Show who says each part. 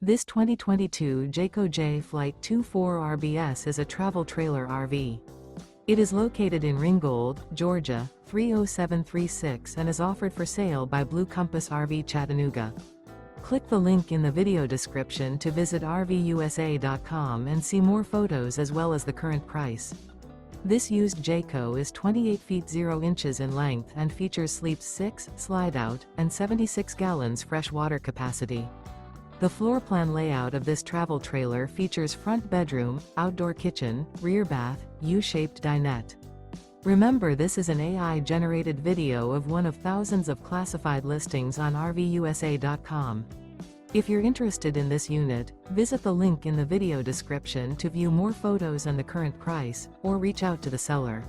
Speaker 1: This 2022 Jayco Jay Flight 24 RBS is a travel trailer RV. It is located in Ringgold, Georgia, 30736 and is offered for sale by Blue Compass RV Chattanooga. Click the link in the video description to visit RVUSA.com and see more photos as well as the current price. This used Jayco is 28 feet 0 inches in length and features sleeps 6, slide-out, and 76 gallons fresh water capacity. The floor plan layout of this travel trailer features front bedroom, outdoor kitchen, rear bath, U-shaped dinette. Remember, this is an AI-generated video of one of thousands of classified listings on RVUSA.com. If you're interested in this unit, visit the link in the video description to view more photos and the current price, or reach out to the seller.